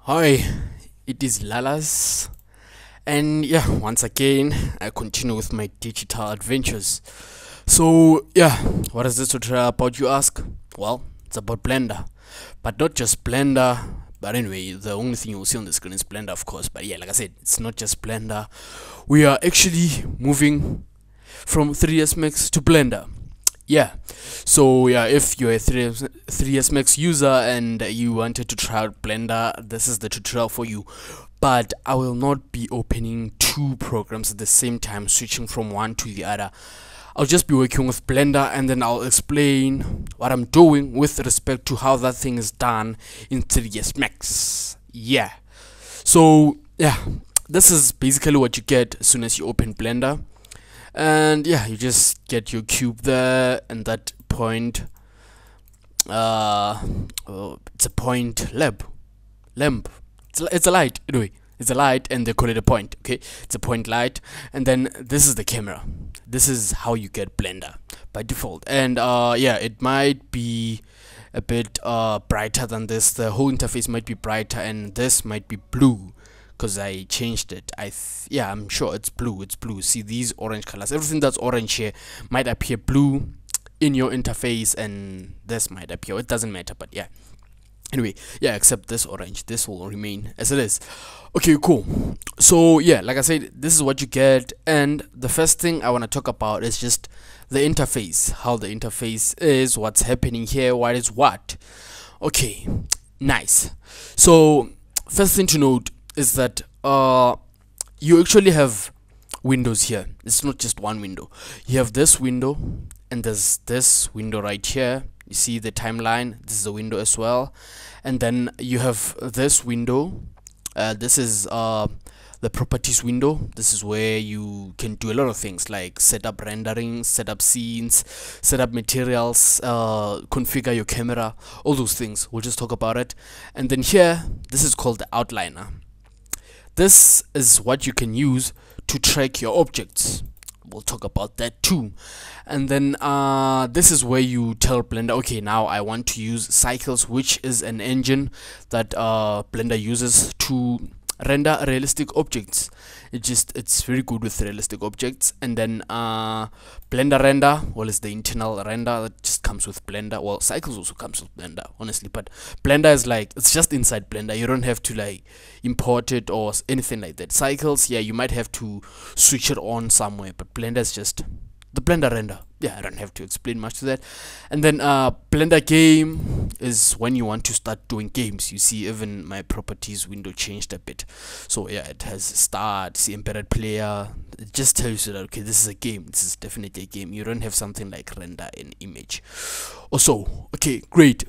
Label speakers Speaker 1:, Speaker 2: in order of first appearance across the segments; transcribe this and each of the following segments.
Speaker 1: Hi, it is Lalas, and yeah, once again, I continue with my digital adventures. So, yeah, what is this tutorial about, you ask? Well, it's about Blender, but not just Blender. But anyway, the only thing you'll see on the screen is Blender, of course. But yeah, like I said, it's not just Blender. We are actually moving from 3ds Max to Blender. Yeah, so yeah, if you're a 3ds Max user and you wanted to try out Blender, this is the tutorial for you. But I will not be opening two programs at the same time, switching from one to the other. I'll just be working with Blender, and then I'll explain what I'm doing with respect to how that thing is done in 3ds Max. Yeah, so yeah, this is basically what you get as soon as you open Blender. And yeah, you just get your cube there, and that point it's a point lamp. It's a light, anyway. It's a light, and they call it a point. Okay, it's a point light, and then this is the camera. This is how you get Blender by default. And yeah, it might be a bit brighter than this. The whole interface might be brighter, and this might be blue because I changed it. Yeah, I'm sure it's blue. It's blue. See these orange colors, everything that's orange here might appear blue in your interface, and this might appear, it doesn't matter. But yeah, anyway, yeah, except this orange, this will remain as it is. Okay, cool. So yeah, like I said, this is what you get, and the first thing I want to talk about is just the interface, how the interface is, what's happening here, what is what. Okay, nice. So first thing to note is that you actually have windows here. It's not just one window. You have this window, and there's this window right here. You see the timeline, this is a window as well. And then you have this window. This is the properties window. This is where you can do a lot of things like set up rendering, set up scenes, set up materials, configure your camera, all those things. We'll just talk about it. And then here, this is called the outliner. This is what you can use to track your objects. We'll talk about that too. And then this is where you tell Blender, okay, now I want to use Cycles, which is an engine that Blender uses to render realistic objects. It's very good with realistic objects. And then Blender Render, well, it's the internal render that just comes with Blender. Well, Cycles also comes with Blender, honestly, but Blender is like, it's just inside Blender. You don't have to like import it or anything like that. Cycles, yeah, you might have to switch it on somewhere, but Blender is just the Blender render. Yeah, I don't have to explain much to that. And then Blender Game is when you want to start doing games. You see, even my properties window changed a bit. So yeah, it has start, see embedded player. It just tells you that, okay, this is a game. This is definitely a game. You don't have something like render an image or so. Okay, great.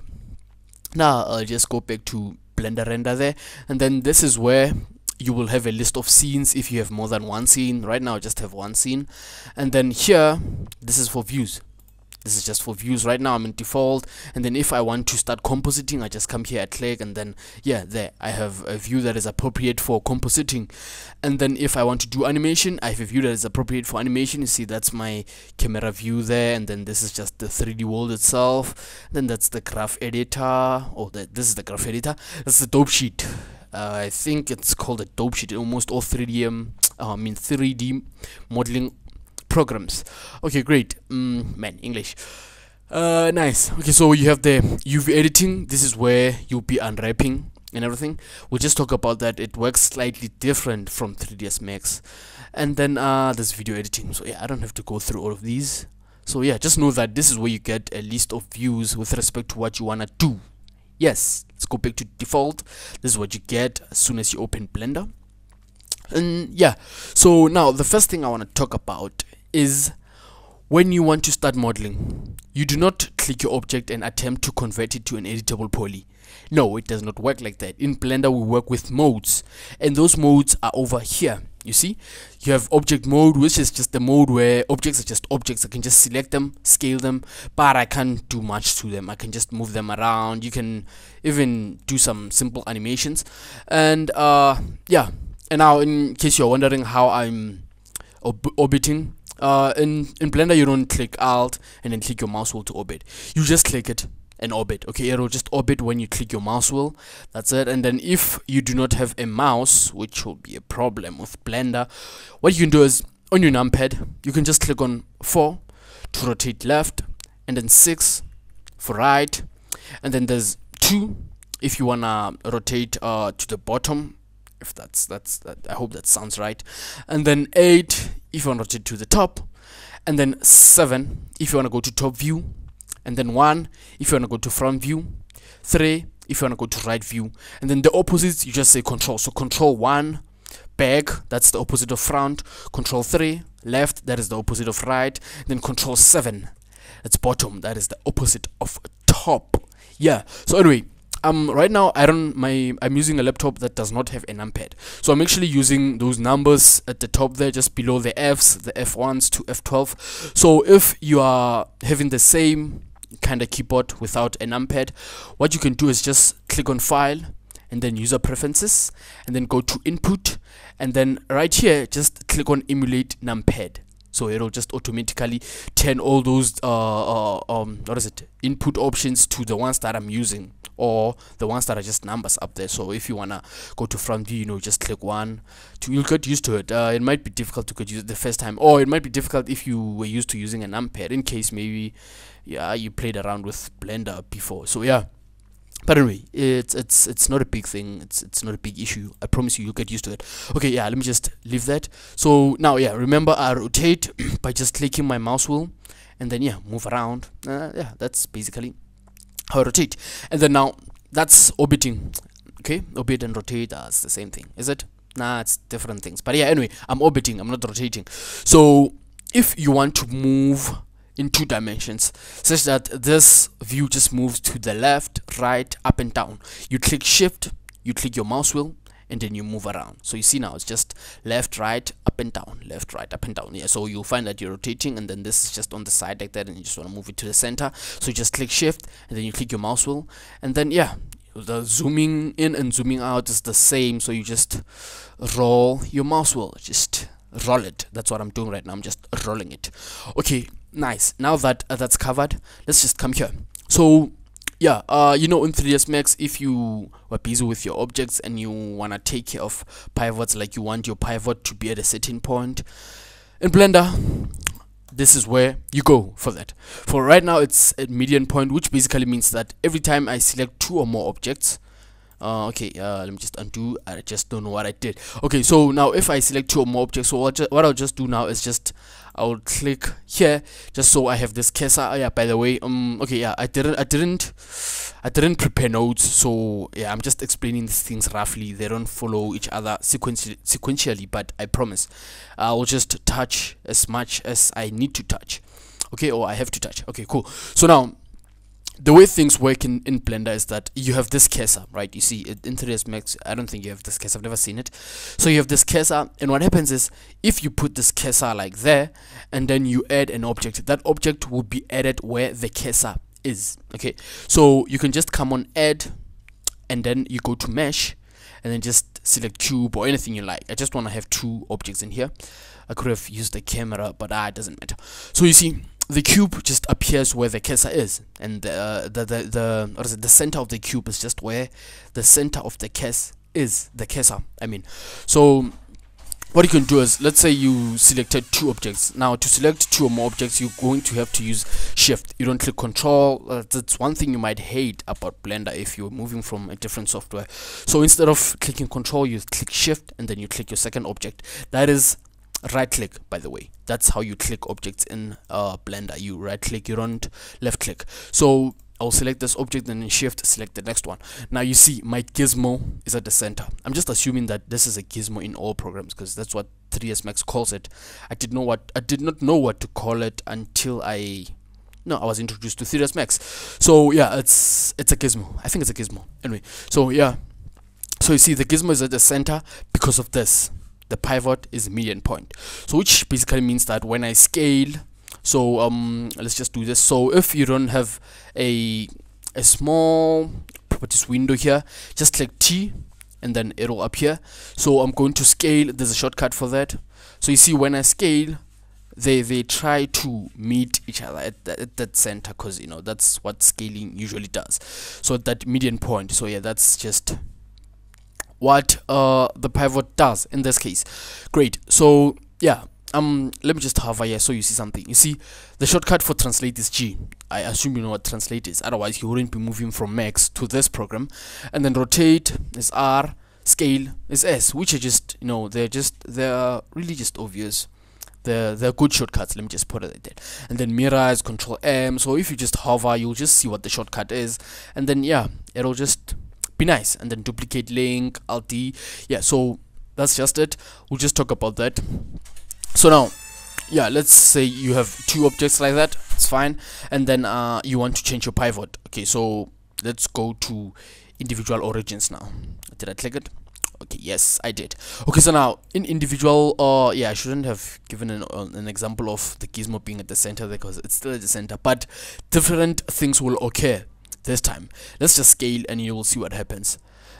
Speaker 1: Now I'll just go back to Blender render there, and then this is where you will have a list of scenes if you have more than one scene. Right now I just have one scene. And then here, this is for views. This is just for views. Right now I'm in default, and then if I want to start compositing, I just come here, I click, and then yeah, there I have a view that is appropriate for compositing. And then if I want to do animation, I have a view that is appropriate for animation. You see, that's my camera view there, and then this is just the 3D world itself. Then that's the graph editor. Oh, this is the graph editor. That's the dope sheet. I think it's called a dope sheet. Almost all 3D modeling programs. Okay, great. Man, English. Nice. Okay, so you have the UV editing. This is where you'll be unwrapping and everything. We'll just talk about that. It works slightly different from 3ds Max. And then there's video editing. So yeah, I don't have to go through all of these. So yeah, just know that this is where you get a list of views with respect to what you wanna do. Yes, let's go back to default. This is what you get as soon as you open Blender. And yeah, so now the first thing I want to talk about is when you want to start modeling. You do not click your object and attempt to convert it to an editable poly. No, it does not work like that. In Blender we work with modes, and those modes are over here. You see, you have object mode, which is just the mode where objects are just objects. I can just select them, scale them, but I can't do much to them. I can just move them around. You can even do some simple animations. And yeah, and now in case you're wondering how I'm orbiting, in Blender you don't click Alt and then click your mouse wheel to orbit. You just click it. an orbit. Okay, it'll just orbit when you click your mouse wheel. That's it. And then if you do not have a mouse, which will be a problem with Blender, what you can do is on your numpad you can just click on 4 to rotate left, and then 6 for right, and then there's 2 if you wanna rotate to the bottom, if that's I hope that sounds right, and then 8 if you want to rotate to the top, and then 7 if you want to go to top view, and then 1 if you want to go to front view, 3 if you want to go to right view, and then the opposites you just say control. So control 1 back, that's the opposite of front, control 3 left, that is the opposite of right, then control 7, that's bottom, that is the opposite of top. Yeah, so anyway, right now I'm using a laptop that does not have a numpad, so I'm actually using those numbers at the top there, just below the F's, the F1s to F12. So if you are having the same kind of keyboard without a numpad, what you can do is just click on File and then User Preferences, and then go to Input, and then right here just click on Emulate Numpad. So it'll just automatically turn all those input options to the ones that I'm using, or the ones that are just numbers up there. So if you wanna go to front view, just click 1, 2. You'll get used to it. It might be difficult to get used the first time, or it might be difficult if you were used to using a numpad, in case maybe you played around with Blender before. So yeah, but anyway, it's not a big thing, it's not a big issue. I promise you'll get used to it. Okay, yeah, let me just leave that. So now, yeah, remember I rotate by just clicking my mouse wheel, and then yeah, move around. Yeah, that's basically how I rotate. And then now that's orbiting. Okay, orbit and rotate, it's the same thing, is it? Nah, it's different things. But yeah, anyway, I'm orbiting, I'm not rotating. So if you want to move in 2 dimensions, such that this view just moves to the left, right, up and down, you click Shift, you click your mouse wheel, and then you move around. So you see now it's just left, right, up and down, left, right, up and down. Yeah, so you'll find that you're rotating, and then this is just on the side like that, and you just want to move it to the center. So you just click Shift, and then you click your mouse wheel, and then yeah, the zooming in and zooming out is the same. So you just roll your mouse wheel, just roll it. That's what I'm doing right now, I'm just rolling it. Okay, nice. Now that that's covered, let's just come here. So yeah, in 3ds Max, if you were busy with your objects and you want to take care of pivots, like you want your pivot to be at a certain point in Blender, this is where you go for that. For right now it's at median point, which basically means that every time I select 2 or more objects, let me just undo. I just don't know what I did. Okay, so now if I select 2 or more objects, so what I'll just do now is just I'll click here, just so I have this cursor. Yeah, by the way, okay, yeah, I didn't prepare notes, so yeah, I'm just explaining these things roughly. They don't follow each other sequentially, but I promise I'll just touch as much as I need to touch. Okay, or I have to touch. Okay, cool. So now the way things work in Blender is that you have this cursor, right? You see it in 3ds Max. I don't think you have this cursor, I've never seen it. So you have this cursor, and what happens is if you put this cursor like there, and then you add an object, that object will be added where the cursor is. Okay, so you can just come on Add, and then you go to Mesh, and then just select Cube or anything you like. I just want to have 2 objects in here. I could have used the camera, but it doesn't matter. So you see, the cube just appears where the cursor is, and the center of the cube is just where the center of the cursor is. The cursor, I mean. So what you can do is, let's say you selected 2 objects. Now to select 2 or more objects, you're going to have to use Shift. You don't click Control. That's one thing you might hate about Blender if you're moving from a different software. So instead of clicking Control, you click Shift, and then you click your second object. That is right click, by the way. That's how you click objects in Blender. You right click, you don't left click. So I'll select this object and then Shift, select the next one. Now you see my gizmo is at the center. I'm just assuming that this is a gizmo in all programs, because that's what 3ds Max calls it. I did not know what to call it until I was introduced to 3ds Max. So yeah, it's a gizmo. I think it's a gizmo. Anyway, so yeah, so you see the gizmo is at the center because of this. The pivot is median point, so which basically means that when I scale, so let's just do this. So if you don't have a small properties window here, just click T and then it'll appear. So I'm going to scale. There's a shortcut for that. So you see, when I scale, they try to meet each other at that center, because you know that's what scaling usually does. So that median point, so yeah, that's just what the pivot does in this case. Great. So yeah, let me just hover here so you see something. You see the shortcut for translate is G. I assume you know what translate is, otherwise you wouldn't be moving from Max to this program. And then rotate is R, scale is S, which are just, you know, they're really just obvious. They're good shortcuts. Let me just put it like that. And then mirror is Control M. So if you just hover, you'll just see what the shortcut is, and then yeah, it'll just be nice. And then duplicate link, Alt D. Yeah, so that's just it. We'll just talk about that. So now, yeah, let's say you have two objects like that. It's fine. And then you want to change your pivot. Okay, so let's go to individual origins now. Did I click it? Okay, yes, I did. Okay, so now in individual, yeah, I shouldn't have given an example of the gizmo being at the center because it's still at the center, but different things will occur this time. Let's just scale and you will see what happens.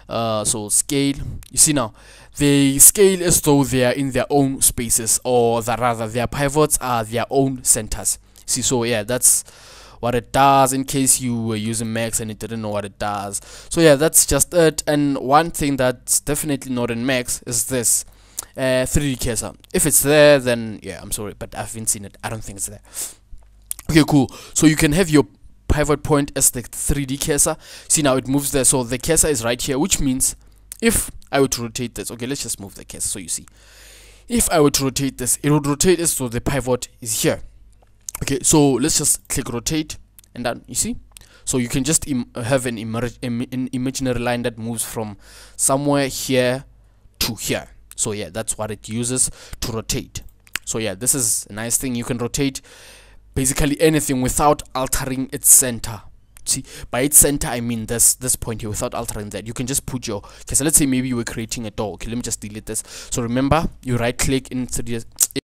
Speaker 1: So scale, you see now they scale as though they are in their own spaces, or rather their pivots are their own centers. See, so yeah, that's what it does, in case you were using Max and you didn't know what it does. So yeah, that's just it. And one thing that's definitely not in Max is this 3D cursor. If it's there, then yeah, I'm sorry, but I haven't seen it. I don't think it's there. Okay, cool. So you can have your pivot point as the 3D cursor. See, now it moves there, so the cursor is right here, which means if I were to rotate this, okay, let's just move the cursor so you see. If I were to rotate this, it would rotate as so the pivot is here. Okay, so let's just click rotate, and then you see, so you can just have an imaginary line that moves from somewhere here to here. So yeah, that's what it uses to rotate. So yeah, this is a nice thing. You can rotate basically anything without altering its center. See, by its center I mean this point here, without altering that. You can just put your, okay, so let's say maybe you were creating a door. Okay, let me just delete this. So remember, you right click in 3D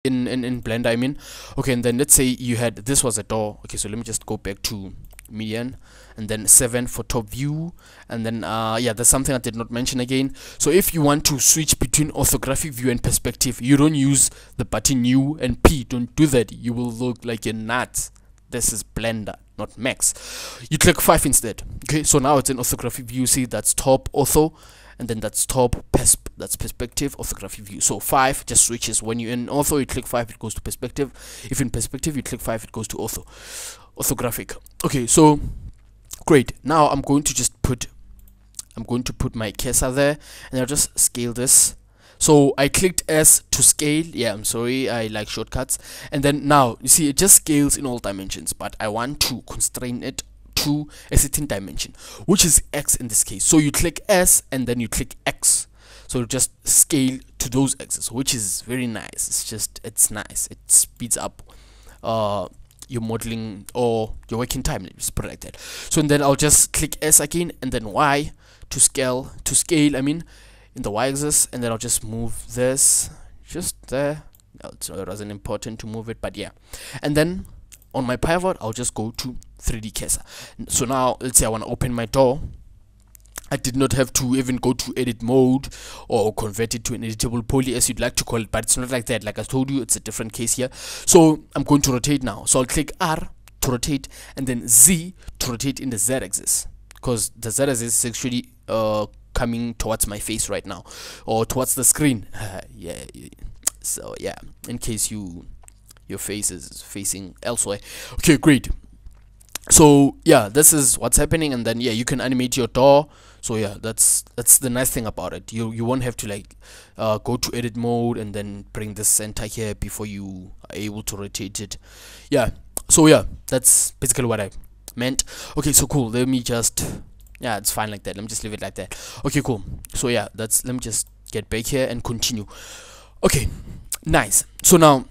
Speaker 1: in Blender, I mean. Okay, and then let's say you had, this was a door. Okay, so let me just go back to median, and then 7 for top view, and then yeah, there's something I did not mention again. So if you want to switch between orthographic view and perspective, you don't use the button U and P. Don't do that, you will look like a nut. This is Blender, not Max. You click 5 instead. Okay, so now it's in orthographic view. See, that's top ortho, and then that's top that's perspective, orthographic view. So 5 just switches. When you're in ortho, you click 5, it goes to perspective. If in perspective, you click 5, it goes to orthographic. Okay, so great. Now I'm going to put my cursor there, and I'll just scale this. So I clicked S to scale. Yeah, I'm sorry, I like shortcuts. And then now you see it just scales in all dimensions, but I want to constrain it to a certain dimension, which is X in this case. So you click S and then you click X, so just scale to those X's, which is very nice. It's nice. It speeds up your modeling or your working time. Let's put it like that. So and then I'll just click S again, and then Y to scale I mean, in the Y-axis, and then I'll just move this just there. So it wasn't important to move it, but yeah. And then on my pivot, I'll just go to 3D cursor. So now let's say I want to open my door. I did not have to even go to edit mode or convert it to an editable poly, as you'd like to call it, but it's not like that. Like I told you, it's a different case here. So I'm going to rotate now. So I'll click R to rotate, and then Z to rotate in the Z axis, because the Z axis is actually coming towards my face right now, or towards the screen. Yeah, so yeah, in case your face is facing elsewhere. Okay, great. So yeah, this is what's happening, and then yeah, you can animate your door. So yeah, that's the nice thing about it. You won't have to like go to edit mode and then bring the center here before you are able to rotate it. Yeah, so yeah, that's basically what I meant. Okay, so cool. Let me just, yeah, it's fine like that. Let me just leave it like that. Okay, cool. So yeah, let me just get back here and continue. Okay, nice. So now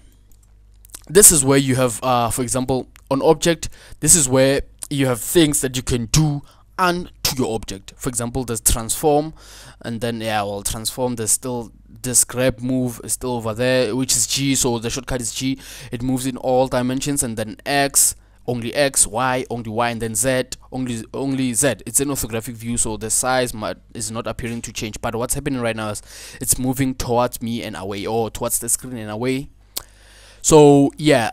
Speaker 1: this is where you have for example, on object, this is where you have things that you can do onto your object. For example, there's transform, and then yeah, well, transform, there's still this grab move is still over there, which is G. So the shortcut is G. It moves in all dimensions, and then X, only X, Y, only Y, and then Z, only Z. It's an orthographic view, so the size is not appearing to change, but what's happening right now is it's moving towards me and away, or towards the screen and away. So yeah,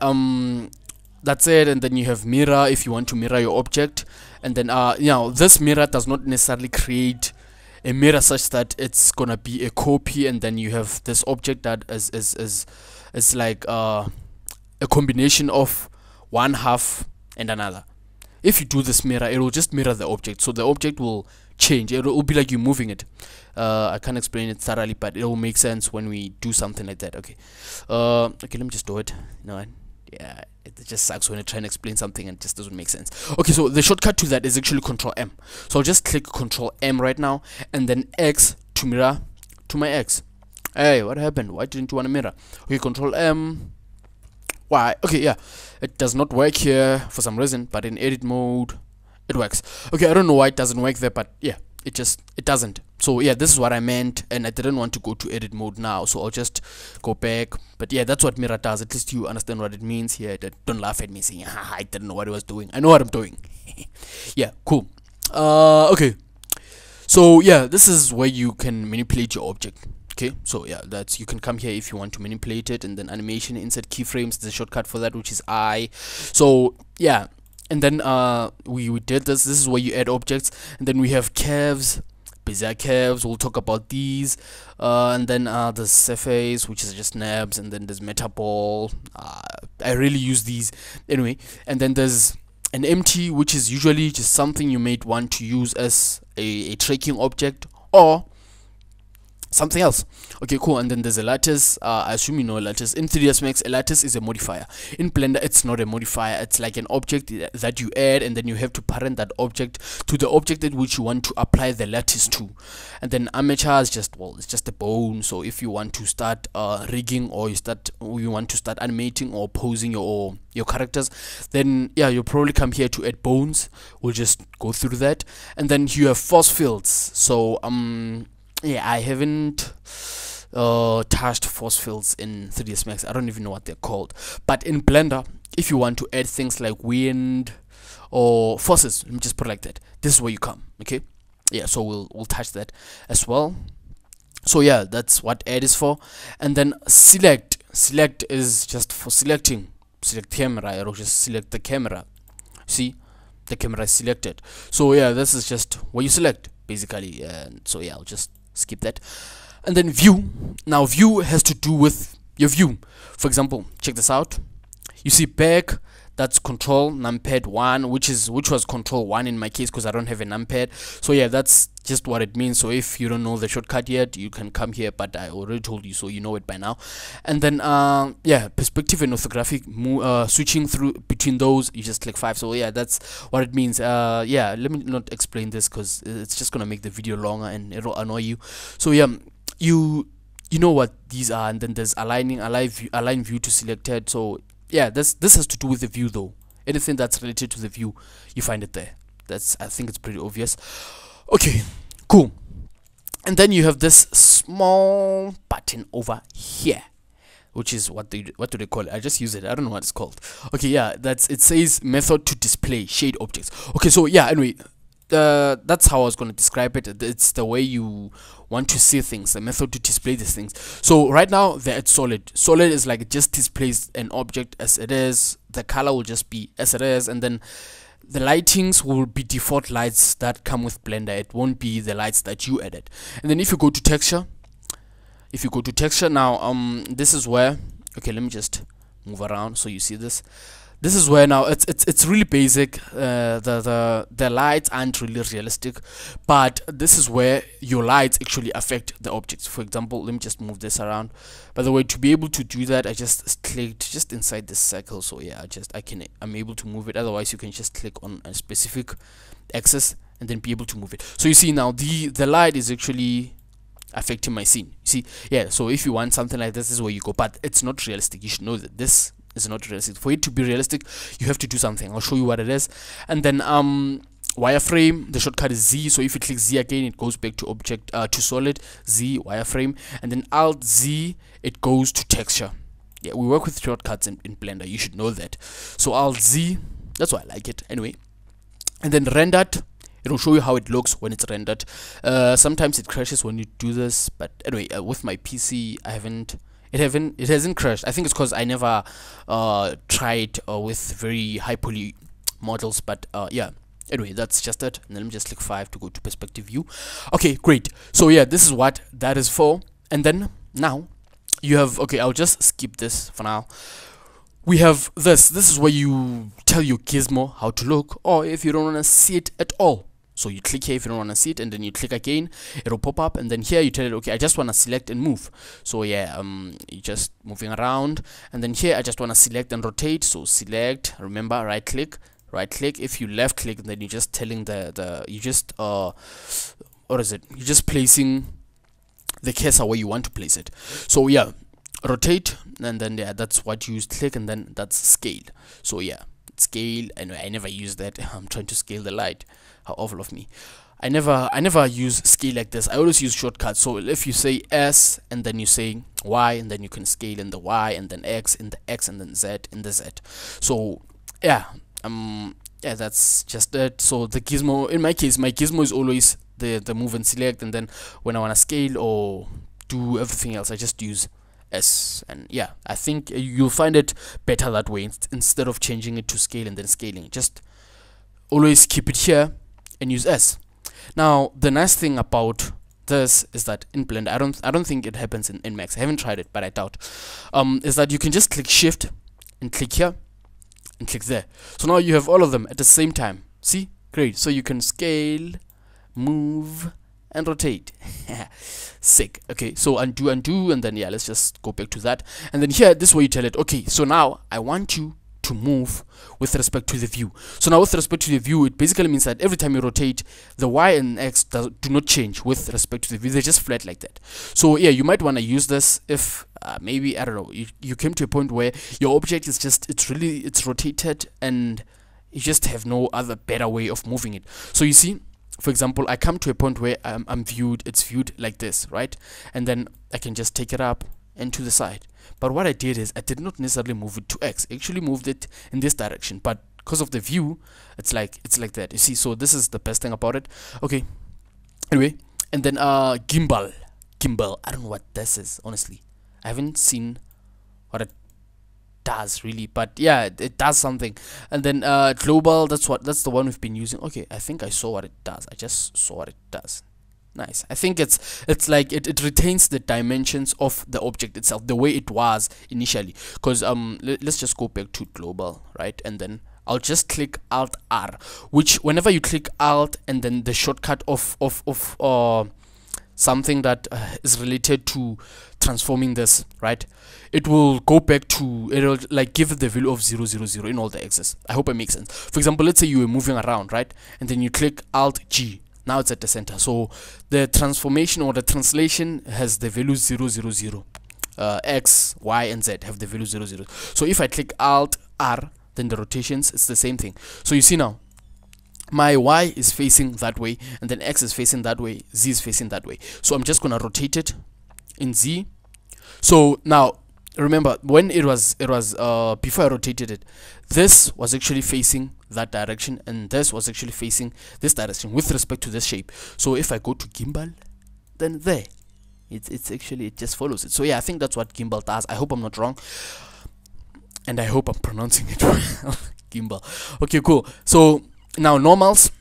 Speaker 1: that's it. And then you have mirror if you want to mirror your object. And then this mirror does not necessarily create a mirror such that it's gonna be a copy, and then you have this object that is like a combination of one half and another. If you do this mirror, it will just mirror the object, so the object will change. It will be like you're moving it. I can't explain it thoroughly, but it will make sense when we do something like that. Okay, okay, let me just do it. No, yeah, it just sucks when I try and explain something and it just doesn't make sense. Okay, so the shortcut to that is actually Control M. So I'll just click Control M right now, and then X to mirror to my X. Hey, what happened? Why didn't you want to mirror? Okay, Control M. Why? Okay, yeah, it does not work here for some reason, but in edit mode it works. Okay, I don't know why it doesn't work there, but yeah, it doesn't. So yeah, this is what I meant, and I didn't want to go to edit mode now, so I'll just go back. But yeah, that's what mirror does. At least you understand what it means here. Don't laugh at me saying, haha, I didn't know what I was doing. I know what I'm doing. Yeah, cool. Okay, so yeah, this is where you can manipulate your object. Okay, so yeah, that's, you can come here if you want to manipulate it, and then animation, insert keyframes, the shortcut for that, which is I. So yeah, and then we did this is where you add objects. And then we have curves, Bezier curves, we'll talk about these. And then the surface, which is just knobs, and then there's metaball. I really use these anyway. And then there's an empty, which is usually just something you might want to use as a tracking object or something else. Okay, cool. And then there's a lattice. I assume you know a lattice. In 3ds Max, a lattice is a modifier. In Blender, it's not a modifier. It's like an object that you add, and then you have to parent that object to the object at which you want to apply the lattice to. And then armature is just, well, it's just a bone. So if you want to start rigging, or you want to start animating or posing your characters, then yeah, you'll probably come here to add bones. We'll just go through that. And then you have force fields. So yeah, I haven't touched force fields in 3ds Max. I don't even know what they're called. But in Blender, if you want to add things like wind or forces, let me just put it like that, this is where you come. Okay, yeah, so we'll touch that as well. So yeah, that's what add is for. And then select is just for selecting. Select camera, or just select the camera. See, the camera is selected. So yeah, this is just where you select basically. So yeah, I'll just skip that. And then view. Now view has to do with your view. For example, check this out. You see back, that's control numpad 1, which was control 1 in my case because I don't have a numpad. So yeah, that's just what it means. So if you don't know the shortcut yet, you can come here, but I already told you, so you know it by now. And then yeah, perspective and orthographic, switching through between those, you just click 5. So yeah, that's what it means. Yeah, let me not explain this because it's just gonna make the video longer and it'll annoy you. So yeah, you know what these are. And then there's align view to selected. So yeah, this has to do with the view though. Anything that's related to the view, you find it there. I think it's pretty obvious. Okay, cool. And then you have this small button over here, which is what do they call it? I just use it. I don't know what it's called. Okay, yeah, it says method to display shade objects. Okay, so yeah, anyway, that's how I was going to describe it. It's the way you want to see things, the method to display these things. So right now they're at solid. Solid is like it just displays an object as it is. The color will just be as it is, and then the lightings will be default lights that come with Blender. It won't be the lights that you added. And then if you go to texture, now this is where, okay, let me just move around so you see this. This is where now it's really basic. The lights aren't really realistic, but this is where your lights actually affect the objects. For example, let me just move this around. By the way, to be able to do that, I just clicked just inside this circle. So yeah, I'm able to move it. Otherwise, you can just click on a specific axis and then be able to move it. So you see now the light is actually affecting my scene. You see, yeah. So if you want something like this is where you go, but it's not realistic. You should know that this is not realistic. For it to be realistic, you have to do something. I'll show you what it is. And then wireframe, the shortcut is Z. So if you click Z again, it goes back to object to solid. Z, wireframe, and then Alt Z, it goes to texture. Yeah, we work with shortcuts in Blender, you should know that. So Alt Z, that's why I like it anyway. And then rendered, it will show you how it looks when it's rendered. Sometimes it crashes when you do this, but anyway, with my PC I haven't it hasn't crashed. I think it's because I never tried with very high poly models, but yeah, anyway, that's just it. And then let me just click 5 to go to perspective view. Okay, great. So yeah, this is what that is for. And then now you have, okay, I'll just skip this for now. We have this is where you tell your gizmo how to look, or if you don't want to see it at all. So you click here if you don't want to see it, and then you click again, it'll pop up, and then here you tell it, okay, I just want to select and move. So yeah, you're just moving around, and then here I just want to select and rotate. So select, remember, right click. If you left click, then you're just telling you just what is it, you're just placing the cursor where you want to place it. So yeah, rotate, and then yeah, that's what you use, click, and then that's scale. So yeah, scale. Anyway, I never use that. I'm trying to scale the light. How awful of me. I never use scale like this. I always use shortcuts. So if you say S and then you say Y, and then you can scale in the Y, and then X in the X, and then Z in the Z. So yeah, yeah, that's just it. So the gizmo, in my case, my gizmo is always the move and select, and then when I want to scale or do everything else, I just use S. And yeah, I think you'll find it better that way, instead of changing it to scale and then scaling. Just always keep it here and use S. Now the nice thing about this is that in Blender, I don't think it happens in Max. I haven't tried it, but I doubt. Is that you can just click Shift and click here and click there. So now you have all of them at the same time. See, great. So you can scale, move, and rotate. Sick. Okay, so undo, and then yeah, let's just go back to that. And then here, this way you tell it, okay, so now I want you to move with respect to the view. So now with respect to the view, it basically means that every time you rotate, the Y and X do not change with respect to the view. They're just flat like that. So yeah, you might want to use this if maybe, I don't know, you came to a point where your object is just, it's rotated, and you just have no other better way of moving it. So you see, for example, I come to a point where it's viewed like this, right? And then I can just take it up and to the side. But what I did is I did not necessarily move it to X. I actually moved it in this direction, but because of the view, it's like that. You see, so this is the best thing about it. Okay, anyway, and then gimbal. I don't know what this is, honestly. I haven't seen what it does really, but yeah, it does something. And then global, that's the one we've been using. Okay, I think I saw what it does. I just saw what it does. Nice. I think it's like it retains the dimensions of the object itself, the way it was initially. Because let's just go back to global, right? And then I'll just click Alt R, which whenever you click Alt and then the shortcut of something that is related to transforming this, right, it will go back to, it'll like give it the value of 0, 0, 0 in all the X's. I hope it makes sense. For example, let's say you were moving around, right, and then you click Alt G. Now it's at the center. So the transformation or the translation has the value 0, 0, 0. X, Y, and Z have the value 0, 0. So if I click Alt R, then the rotations, it's the same thing. So you see now, my Y is facing that way, and then X is facing that way, Z is facing that way. So I'm just gonna rotate it in Z. So now remember, when it was before I rotated it, this was actually facing that direction, and this was actually facing this direction with respect to this shape. So if I go to gimbal, then there it's actually, it just follows it. So yeah, I think that's what gimbal does. I hope I'm not wrong, and I hope I'm pronouncing it well. Gimbal. Okay, cool. So now normals,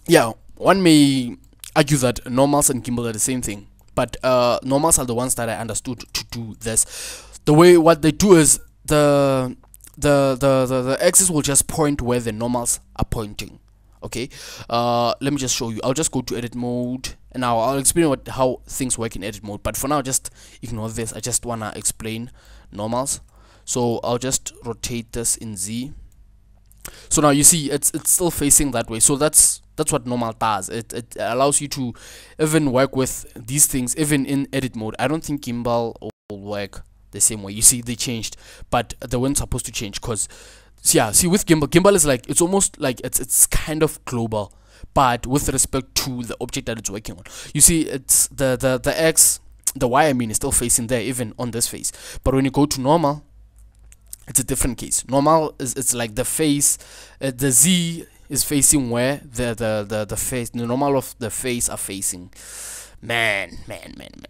Speaker 1: yeah, one may argue that normals and gimbal are the same thing, but normals are the ones that I understood to do this. The way what they do is the axis will just point where the normals are pointing. Okay, let me just show you. I'll just go to edit mode, and now I'll explain how things work in edit mode, but for now just ignore this. I just wanna explain normals. So I'll just rotate this in Z. So now you see it's still facing that way. So that's what normal does. It allows you to even work with these things even in edit mode. I don't think gimbal will work the same way. You see, they changed, but they weren't supposed to change, because yeah, see, with gimbal is like, it's almost like it's kind of global, but with respect to the object that it's working on. You see, it's the X, the Y, I mean, is still facing there even on this face, but when you go to normal, it's a different case. Normal is, it's like the face, the Z is facing where the face, the normal of the face are facing. Man.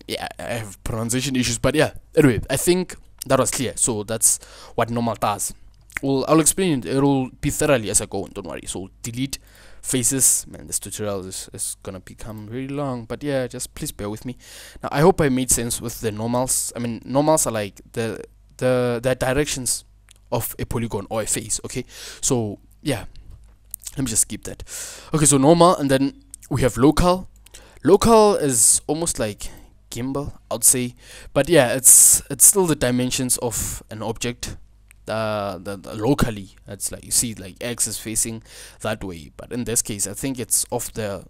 Speaker 1: Yeah, I have pronunciation issues, but yeah. Anyway, I think that was clear. So that's what normal does. Well, I'll explain it. It'll be thoroughly as I go on. Don't worry. So delete faces. Man, this tutorial is gonna become really long, but yeah, just please bear with me. Now, I hope I made sense with the normals. I mean, normals are like the directions of a polygon or a face. Okay, so yeah, let me just skip that. Okay, so normal, and then we have local. Local is almost like gimbal, I'd say, but yeah, it's still the dimensions of an object. The locally, it's like you see, like X is facing that way, but in this case, I think it's off the.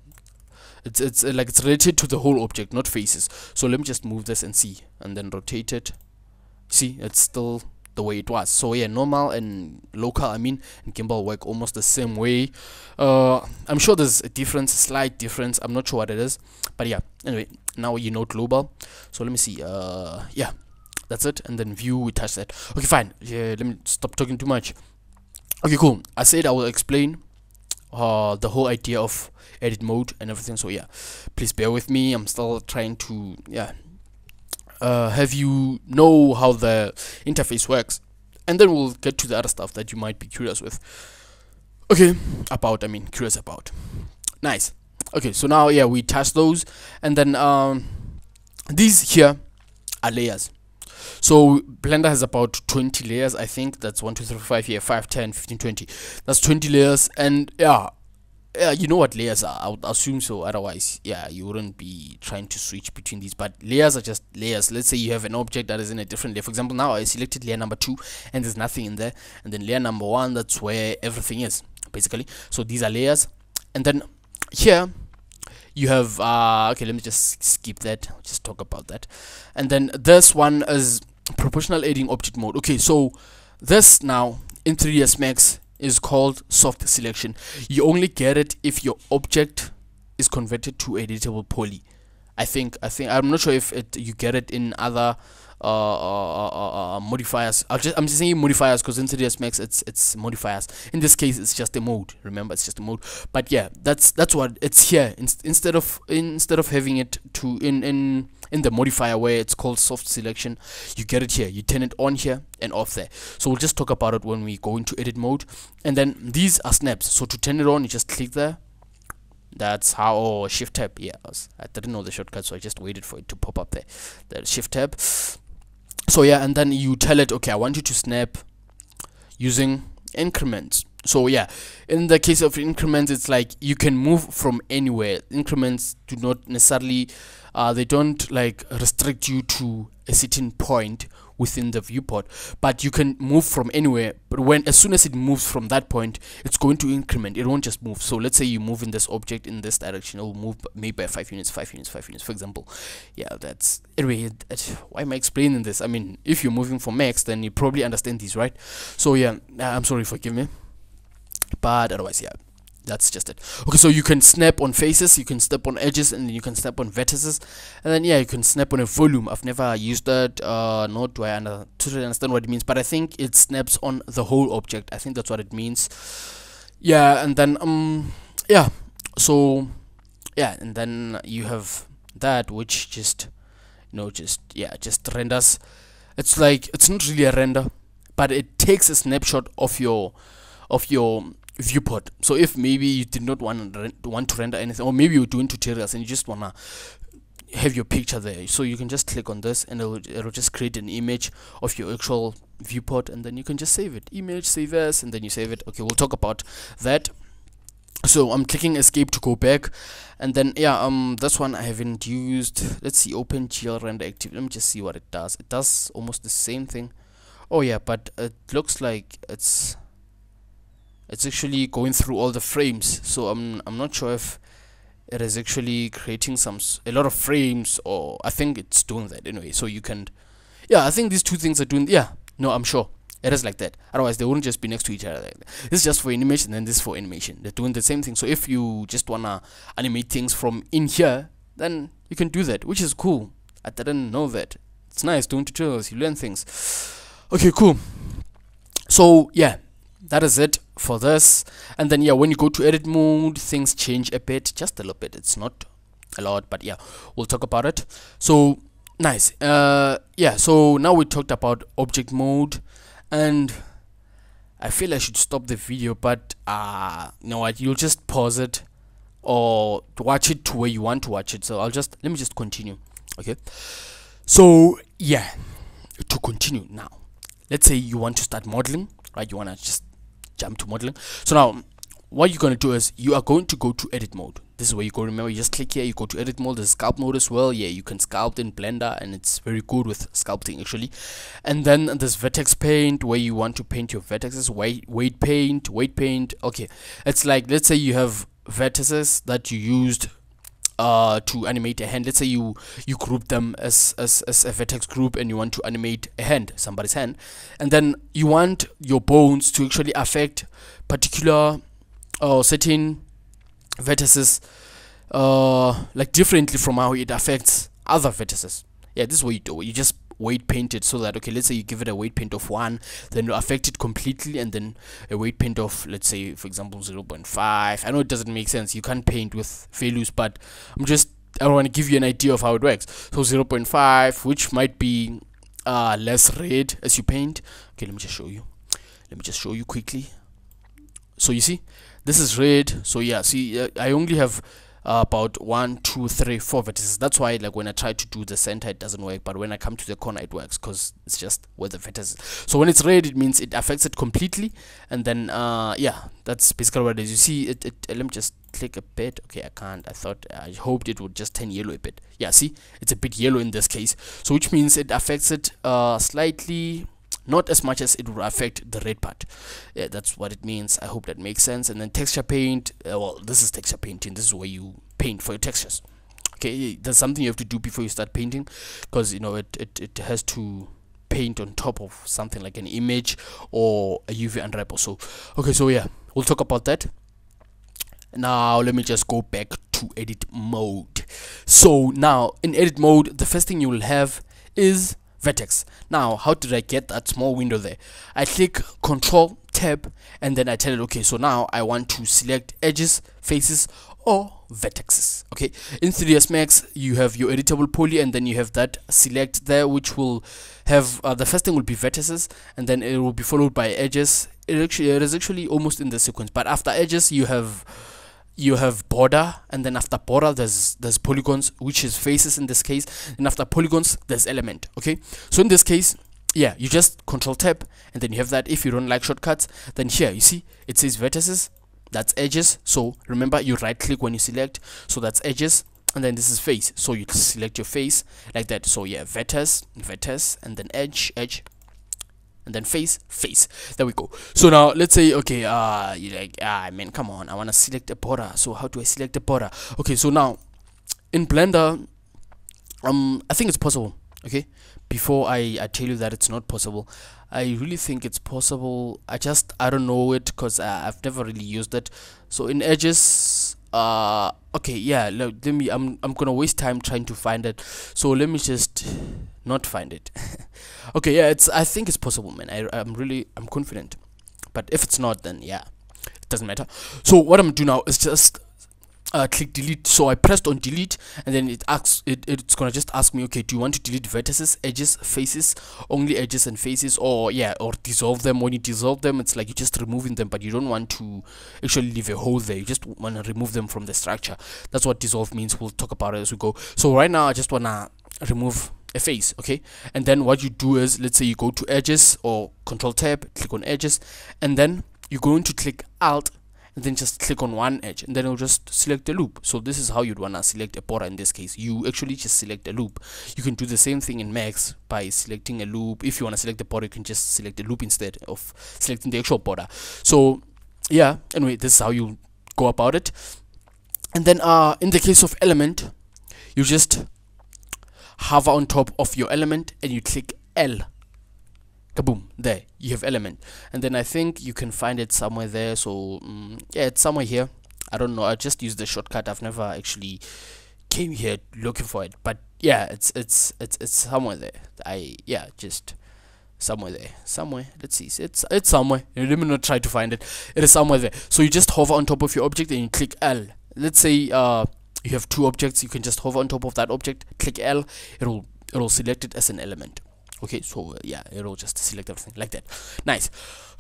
Speaker 1: It's like it's related to the whole object, not faces. So let me just move this and see, and then rotate it. See, it's still the way it was. So yeah, normal and local, I mean, and gimbal work almost the same way. I'm sure there's a difference, a slight difference. I'm not sure what it is, but yeah. Anyway, now you know global. So let me see. Yeah, that's it. And then view, we touch that. Okay, fine. Yeah, let me stop talking too much. Okay, cool. I said I will explain the whole idea of edit mode and everything. So yeah, please bear with me. I'm still trying to have you know how the interface works, and then we'll get to the other stuff that you might be curious with. Okay, curious about. Nice. Okay, so now yeah, we touch those, and then these here are layers. So Blender has about 20 layers, I think. That's 1 2 3 4 5 here, 5 10 15 20. That's 20 layers, and yeah, you know what layers are. I would assume so, otherwise yeah, you wouldn't be trying to switch between these. But layers are just layers. Let's say you have an object that is in a different layer. For example, now I selected layer number 2 and there's nothing in there, and then layer number 1, that's where everything is basically. So these are layers, and then here you have okay, let me just skip that, just talk about that. And then this one is proportional editing object mode. Okay, so this now in 3ds Max is called soft selection. You only get it if your object is converted to editable poly. I think I'm not sure if you get it in other modifiers. I'm just saying modifiers because in 3ds Max it's modifiers. In this case, it's just a mode. Remember, it's just a mode. But yeah, that's what it's here. Instead of having it to in the modifier where it's called soft selection, you get it here. You turn it on here and off there. So we'll just talk about it when we go into edit mode. And then these are snaps. So to turn it on, you just click there. That's how. Oh, shift tab. Yeah, I didn't know the shortcut, so I just waited for it to pop up there. The shift tab. So yeah, and then you tell it, okay, I want you to snap using increments. So yeah, in the case of increments, it's like you can move from anywhere. Increments do not necessarily they don't like restrict you to a certain point within the viewport, but you can move from anywhere. But as soon as it moves from that point, it's going to increment. It won't just move. So let's say you move in this object in this direction, it will move maybe by 5 units, for example. Yeah, that's anyway. Why am I explaining this? I mean, if you're moving from X, then you probably understand these, right? So yeah, I'm sorry, forgive me, but otherwise, yeah, that's just it. Okay, so you can snap on faces, you can snap on edges, and then you can snap on vertices, and then yeah, you can snap on a volume. I've never used that, nor do I totally understand what it means, but I think it snaps on the whole object. I think that's what it means. Yeah, and then yeah, so yeah, and then you have that, which just just renders. It's like, it's not really a render, but it takes a snapshot of your viewport. So if maybe you did not want to render anything, or maybe you're doing tutorials and you just wanna have your picture there, so you can just click on this and it'll just create an image of your actual viewport, and then you can just save it. Image, save as, and then you save it. Okay, we'll talk about that. So I'm clicking escape to go back, and then yeah, this one I haven't used. Let's see, OpenGL render active. Let me just see what it does. It does almost the same thing. Oh yeah, but it looks like it's actually going through all the frames. So I'm not sure if it is actually creating a lot of frames, or I think it's doing that anyway. So you can, yeah, I think these two things are doing, yeah, no, I'm sure it is like that. Otherwise they wouldn't just be next to each other. This is just for animation, and then this is for animation. They're doing the same thing. So if you just wanna animate things from in here, then you can do that, which is cool. I didn't know that. It's nice doing tutorials, you learn things. Okay, cool. So yeah, that is it for this. And then yeah, when you go to edit mode, things change a bit, just a little bit. It's not a lot, but yeah, we'll talk about it. So nice. Yeah, so now we talked about object mode, and I feel I should stop the video, but you know what, you'll just pause it or watch it to where you want to watch it. So let me just continue. Okay, so yeah, to continue now, let's say you want to start modeling, right? You want to just jump to modeling. So now what you're going to do is you are going to go to edit mode. This is where you go. Remember, you just click here, you go to edit mode. There's sculpt mode as well. Yeah, you can sculpt in Blender, and it's very good with sculpting actually. And then there's vertex paint, where you want to paint your vertices. Weight paint. Okay, it's like, let's say you have vertices that you used to animate a hand. Let's say you group them as a vertex group, and you want to animate a hand, somebody's hand, and then you want your bones to actually affect particular or certain vertices like differently from how it affects other vertices. Yeah, this is what you do. You just weight paint it, so that, okay, let's say you give it a weight paint of 1, then you affect it completely, and then a weight paint of, let's say for example, 0.5. I know it doesn't make sense, you can't paint with values, but I want to give you an idea of how it works. So 0.5, which might be less red as you paint. Okay, let me just show you quickly. So you see, this is red. So yeah, see, I only have about 1, 2, 3, 4 vertices. That's why, like, when I try to do the center, it doesn't work, but when I come to the corner, it works, because it's just where the vertices. So when it's red, it means it affects it completely. And then yeah, that's basically what it is. You see it, let me just click a bit. Okay, I can't. I hoped it would just turn yellow a bit. Yeah, see, it's a bit yellow in this case, so which means it affects it slightly, not as much as it will affect the red part. Yeah, that's what it means. I hope that makes sense. And then texture paint, well, this is texture painting. This is where you paint for your textures. Okay, there's something you have to do before you start painting, because you know it has to paint on top of something like an image or a UV unwrap or so. Okay, so yeah, we'll talk about that. Now let me just go back to edit mode. So now in edit mode, the first thing you will have is vertex. Now, how did I get that small window there? I click Control Tab, and then I tell it, okay, so now I want to select edges, faces, or vertexes. Okay, in 3ds Max you have your editable poly, and then you have that select there, which will have the first thing will be vertices, and then it will be followed by edges. It is actually almost in the sequence, but after edges you have border, and then after border there's polygons, which is faces in this case, and after polygons there's element. Okay, so in this case, yeah, you just Control Tab, and then you have that. If you don't like shortcuts, then here you see it says vertices, that's edges. So remember, you right click when you select, so that's edges, and then this is face, so you select your face like that. So yeah, vertex, and then edge, and then face. There we go. So now let's say, okay, you're like, man, come on, I want to select a border. So how do I select a border? Okay, so now in Blender, I think it's possible. Okay, before I tell you that it's not possible, I really think it's possible. I don't know it, because I've never really used it. So in edges, okay, yeah, let me, I'm gonna waste time trying to find it, so let me just not find it. Okay, yeah, I think it's possible, man. I'm confident, but if it's not, then yeah, it doesn't matter. So what I'm gonna do now is just click delete. So I pressed on delete, and then it's gonna just ask me, okay, do you want to delete vertices, edges, faces, only edges and faces, or yeah, or dissolve them? When you dissolve them, it's like you're just removing them, but you don't want to actually leave a hole there. You just want to remove them from the structure. That's what dissolve means. We'll talk about it as we go. So right now I just wanna remove a face. Okay, and then what you do is, let's say you go to edges, or Control Tab, click on edges, and then you're going to click Alt, and then just click on one edge, and then it'll just select a loop. So this is how you'd wanna select a border. In this case, you actually just select a loop. You can do the same thing in Max by selecting a loop. If you wanna select the border, you can just select a loop instead of selecting the actual border. So yeah, anyway, this is how you go about it. And then in the case of element, you just hover on top of your element, and you click L. Kaboom, there you have element. And then I think you can find it somewhere there. So yeah, it's somewhere here. I don't know, I just used the shortcut. I've never actually came here looking for it, but yeah, it's somewhere there. Just somewhere there, let's see, it's somewhere. Let me not try to find it. It is somewhere there. So you just hover on top of your object, and you click L. Let's say you have two objects, you can just hover on top of that object, click L, it'll select it as an element. Okay, so yeah, it'll just select everything like that. Nice.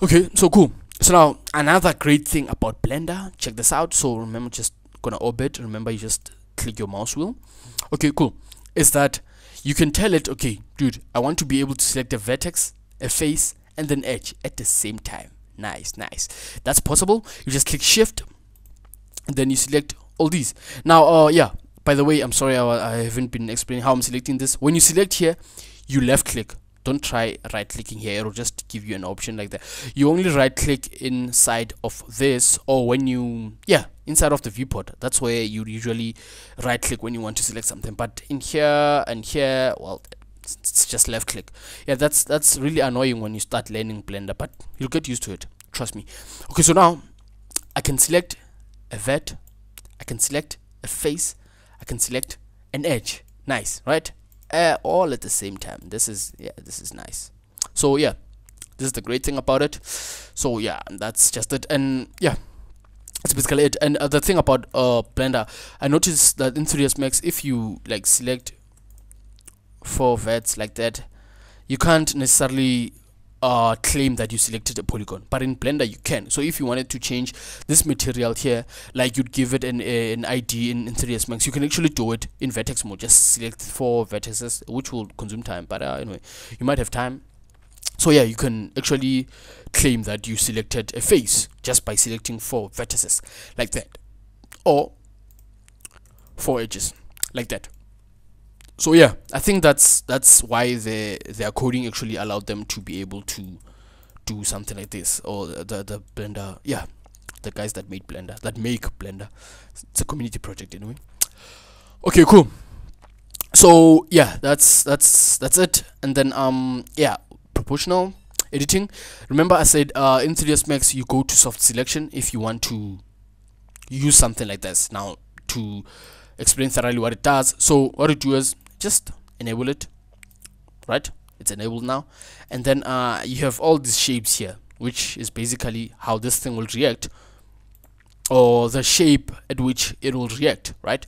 Speaker 1: Okay, so cool. So now another great thing about Blender, check this out. So remember, just gonna orbit, remember you just click your mouse wheel. Okay, cool, is that you can tell it, okay dude, I want to be able to select a vertex, a face, and then edge at the same time. Nice. That's possible. You just click shift and then you select all these. Now yeah, by the way, I'm sorry, I haven't been explaining how I'm selecting this. When you select here, you left click. Don't try right clicking here, it'll just give you an option like that. You only right click inside of this, or when you, yeah, inside of the viewport. That's where you usually right click when you want to select something. But in here and here, well, it's just left click. Yeah, that's really annoying when you start learning Blender, but you'll get used to it, trust me. Okay, so now I can select a vert, I can select a face, I can select an edge. Nice, right? All at the same time. This is nice. So yeah, this is the great thing about it. So yeah, that's just it. And yeah, that's basically it. And the thing about Blender, I noticed that in 3ds Max, if you like select 4 verts like that, you can't necessarily claim that you selected a polygon, but in Blender you can. So if you wanted to change this material here, like you'd give it an ID in 3ds Max, you can actually do it in vertex mode. Just select 4 vertices, which will consume time, but anyway, you might have time. So yeah, you can actually claim that you selected a face just by selecting 4 vertices like that, or 4 edges like that. So yeah, I think that's why their coding actually allowed them to be able to do something like this. Or the Blender, yeah, the guys that made Blender, that make Blender. It's a community project anyway. Okay, cool. So yeah, that's it. And then yeah, proportional editing. Remember I said in 3ds Max you go to soft selection if you want to use something like this. Now to explain thoroughly what it does, so what it do is just enable it, right? It's enabled now, and then you have all these shapes here, which is basically how this thing will react, or the shape at which it will react, right?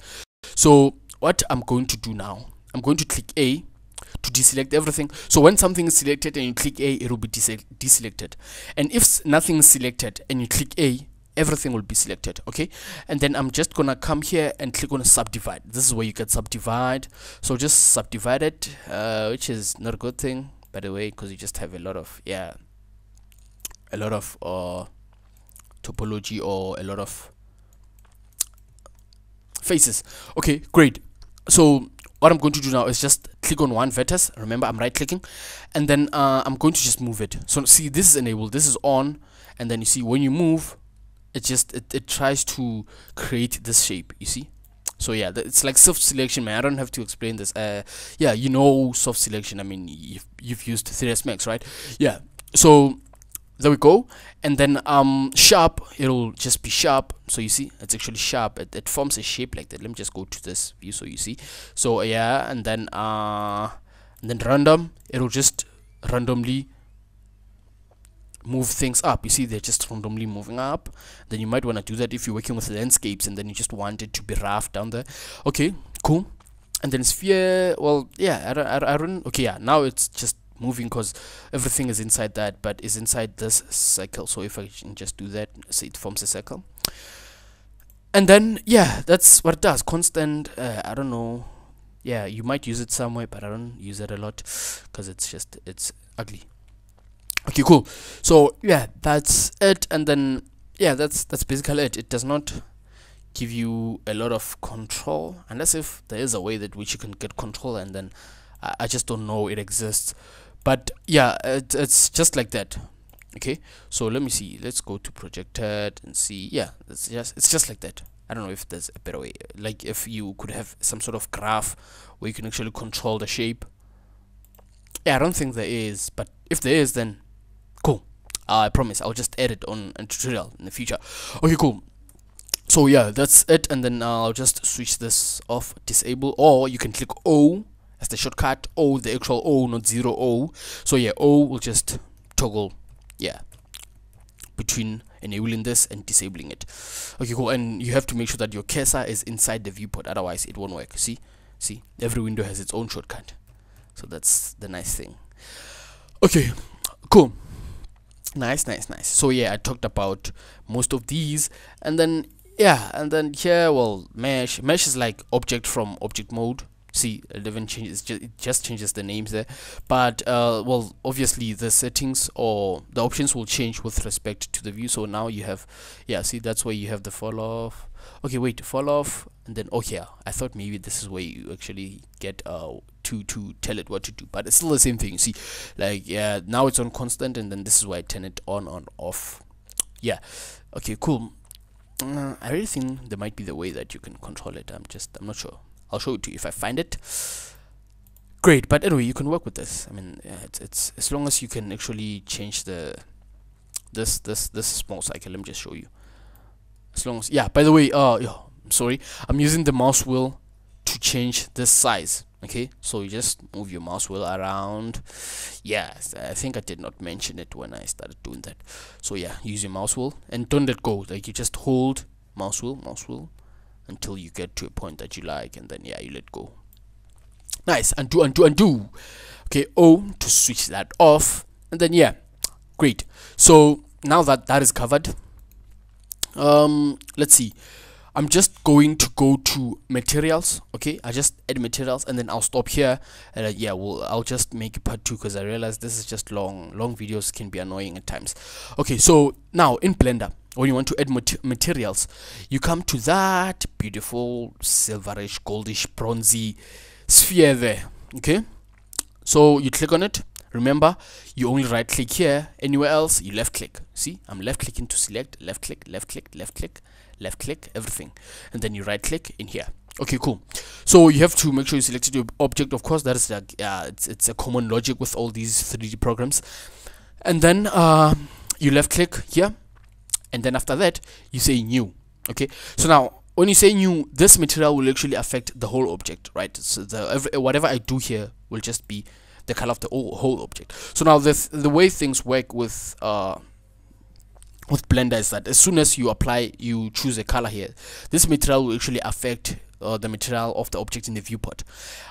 Speaker 1: So what I'm going to do now, I'm going to click A to deselect everything. So when something is selected and you click A, it will be deselected, and if nothing is selected and you click A, everything will be selected. Okay, and then I'm just gonna come here and click on subdivide. This is where you can subdivide. So just subdivide it, which is not a good thing, by the way, because you just have a lot of topology or a lot of faces. Okay, great. So what I'm going to do now is just click on one vertex. Remember, I'm right clicking, and then I'm going to just move it. So see, this is enabled, this is on, and then you see when you move, it tries to create this shape, you see. So yeah, it's like soft selection, man. I don't have to explain this. Yeah, you know soft selection. I mean, you've used 3ds Max, right? Yeah. So there we go. And then sharp, it'll just be sharp. So you see, it's actually sharp. It forms a shape like that. Let me just go to this view so you see. So yeah, and then random, it'll just randomly move things up. You see, they're just randomly moving up. Then you might want to do that if you're working with landscapes and then you just want it to be rough down there. Okay, cool. And then sphere, well, yeah, I don't okay, yeah, now it's just moving because everything is inside that, but is inside this circle. So if I can just do that, so it forms a circle, and then yeah, that's what it does. Constant, I don't know, yeah, you might use it somewhere, but I don't use it a lot because it's ugly. Okay, cool. So yeah, that's it. And then yeah, that's basically it. It does not give you a lot of control, unless if there is a way that which you can get control, and then I just don't know it exists. But yeah, it's just like that. Okay, so let me see, let's go to projected and see. Yeah, it's just like that. I don't know if there's a better way, like if you could have some sort of graph where you can actually control the shape. Yeah, I don't think there is, but if there is, then cool. I promise I'll just edit on a tutorial in the future. Okay, cool. So yeah, that's it. And then I'll just switch this off, disable, or you can click O as the shortcut. O, the actual O, not 0 O. So yeah, O will just toggle, yeah, between
Speaker 2: enabling this and disabling it. Okay, cool. And you have to make sure that your cursor is inside the viewport, otherwise it won't work. See, every window has its own shortcut, so that's the nice thing. Okay, cool. Nice. So yeah, I talked about most of these, and then yeah, and then here, well, mesh is like object from object mode. See, it even changes, it just changes the names there, but well, obviously the settings or the options will change with respect to the view. So now you have, yeah, see, that's where you have the fall off. Okay, wait, fall off, and then okay, I thought maybe this is where you actually get to tell it what to do, but it's still the same thing. You see, like, yeah, now it's on constant, and then this is where I turn it on off. Yeah, okay, cool. I really think there might be the way that you can control it. I'm not sure. I'll show it to you if I find it. Great, but anyway, you can work with this. I mean, yeah, it's as long as you can actually change this small cycle. Let me just show you. As long as, yeah, by the way, yeah, I'm sorry, I'm using the mouse wheel to change this size. Okay, so you just move your mouse wheel around. Yes, I think I did not mention it when I started doing that. So yeah, use your mouse wheel and don't let go. Like, you just hold mouse wheel until you get to a point that you like, and then yeah, you let go. Nice. Undo. Okay, O to switch that off, and then yeah, great. So now that that is covered, let's see, I'm just going to go to materials. Okay, I just add materials, and then I'll stop here, and yeah, I'll just make a part 2 because I realize this is just long videos can be annoying at times. Okay, so now in Blender, when you want to add materials, you come to that beautiful silverish, goldish, bronzy sphere there. Okay, so you click on it. Remember, you only right click here. Anywhere else, you left click. See, I'm left clicking to select, left click, everything, and then you right click in here. Okay, cool. So you have to make sure you selected your object. Of course, that is like, it's a common logic with all these 3D programs. And then you left click here, and then after that you say new. Okay, so now when you say new, this material will actually affect the whole object, right? So whatever I do here will just be the color of the whole object. So now the way things work with Blender is that as soon as you choose a color here, this material will actually affect the material of the object in the viewport,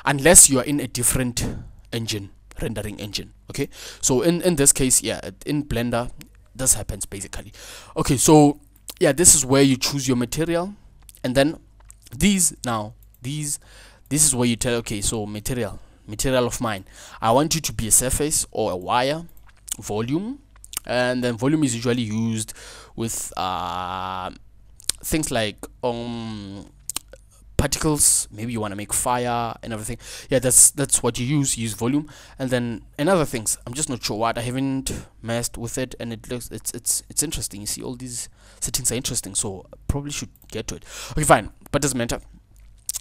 Speaker 2: unless you are in a different engine, rendering engine. Okay, so in this case, yeah, in Blender this happens basically. Okay, so yeah, this is where you choose your material, and then this is where you tell, okay, so material of mine, I want you to be a surface or a wire, volume, and then volume is usually used with things like particles. Maybe you want to make fire and everything. Yeah, that's what you use volume. And then other things, I'm just not sure what, I haven't messed with it, and it looks, it's interesting. You see, all these settings are interesting, so I probably should get to it. Okay, fine, but doesn't matter.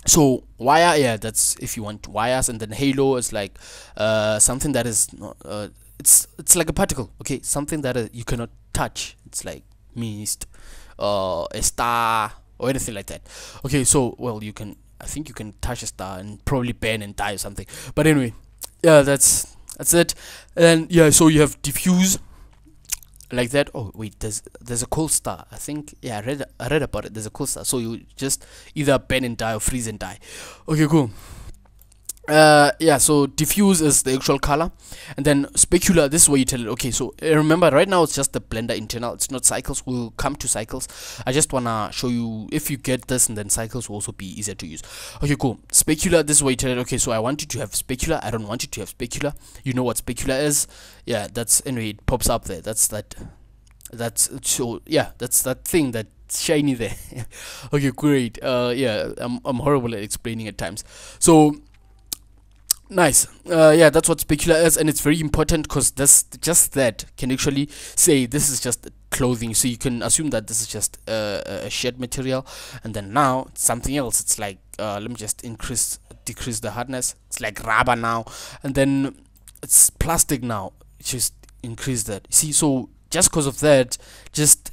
Speaker 2: So wire, yeah, that's if you want wires. And then halo is like something that is not it's like a particle. Okay, something that you cannot touch. It's like mist, a star, or anything like that. Okay, so well, I think you can touch a star and probably burn and die or something. But anyway, yeah, that's it. And yeah, so you have diffuse like that. Oh wait, there's a cold star. I think, yeah, I read about it. There's a cold star, so you just either burn and die or freeze and die. Okay, cool. Yeah, so diffuse is the actual color, and then specular, this is where you tell it. Okay, so remember, right now it's just the Blender internal, it's not cycles. We'll come to cycles. I just wanna show you, if you get this, and then cycles will also be easier to use. Okay, cool. Specular, this is where you tell it, okay, so I want you to have specular, I don't want you to have specular. You know what specular is? Yeah, that's, anyway, it pops up there. That's so yeah, that's that thing that's shiny there. Okay, great. Yeah, I'm horrible at explaining at times. So nice. Yeah, that's what specular is, and it's very important because that can actually say this is just clothing. So you can assume that this is just a shed material, and then now it's something else. It's like let me just decrease the hardness. It's like rubber now, and then it's plastic now. Just increase that. See, so just because of that, just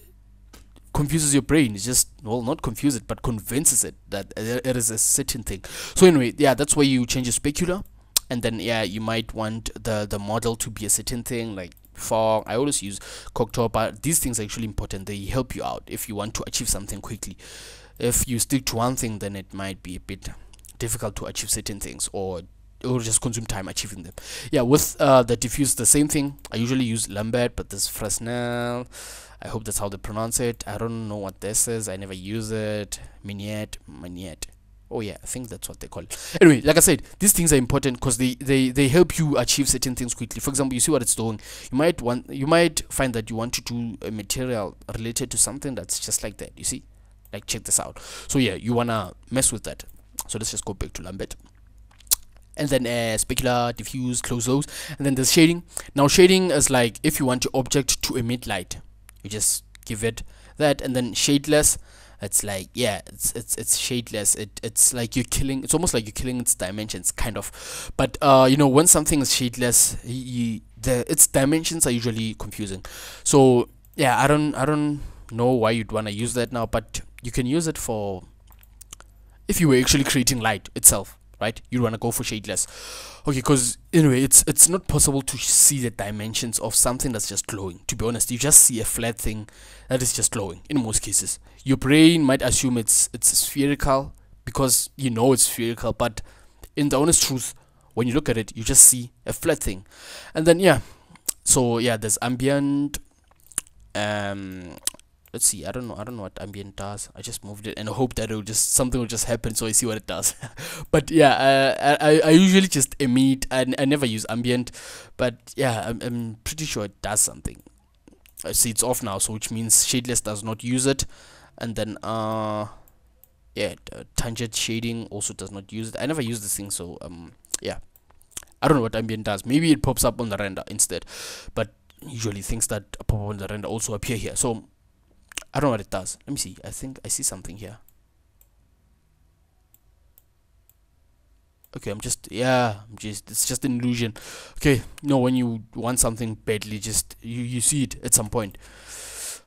Speaker 2: confuses your brain. It's just, well, not confuse it, but convinces it that it is a certain thing. So anyway, yeah, that's where you change your specular. And then yeah, you might want the model to be a certain thing, like fog. I always use Cocteau, but these things are actually important. They help you out if you want to achieve something quickly. If you stick to one thing, then it might be a bit difficult to achieve certain things, or it will just consume time achieving them. Yeah, with the diffuse, the same thing. I usually use Lambert, but this Fresnel, I hope that's how they pronounce it. I don't know what this is. I never use it. Mignette. Oh yeah, I think that's what they call it. Anyway, like I said, these things are important because they help you achieve certain things quickly. For example, you see what it's doing. You might find that you want to do a material related to something that's just like that. You see, like check this out. So yeah, you wanna mess with that. So let's just go back to Lambert. And then specular, diffuse, close those, and then there's shading. Now shading is like if you want your object to emit light, you just give it that. And then shadeless, it's like, yeah, it's shadeless. It's like you're killing, it's almost like you're killing its dimensions, kind of. But you know, when something is shadeless, its dimensions are usually confusing. So yeah, I don't know why you'd want to use that now, but you can use it for if you were actually creating light itself, right? You want to go for shadeless. Okay, because anyway, it's not possible to see the dimensions of something that's just glowing. To be honest, you just see a flat thing that is just glowing in most cases. Your brain might assume it's spherical because you know it's spherical, but in the honest truth, when you look at it, you just see a flat thing. And then yeah, so yeah, there's ambient. Let's see, I don't know what ambient does. I just moved it and I hope that something will just happen so I see what it does. But yeah, I usually just emit, and I never use ambient, but yeah, I'm pretty sure it does something. I see it's off now, so which means shadeless does not use it. And then yeah, tangent shading also does not use it. I never use this thing, so yeah, I don't know what ambient does. Maybe it pops up on the render instead, but usually things that pop up on the render also appear here. So I don't know what it does. Let me see. I think I see something here. Okay, it's just an illusion. Okay, no, when you want something badly, just you see it at some point.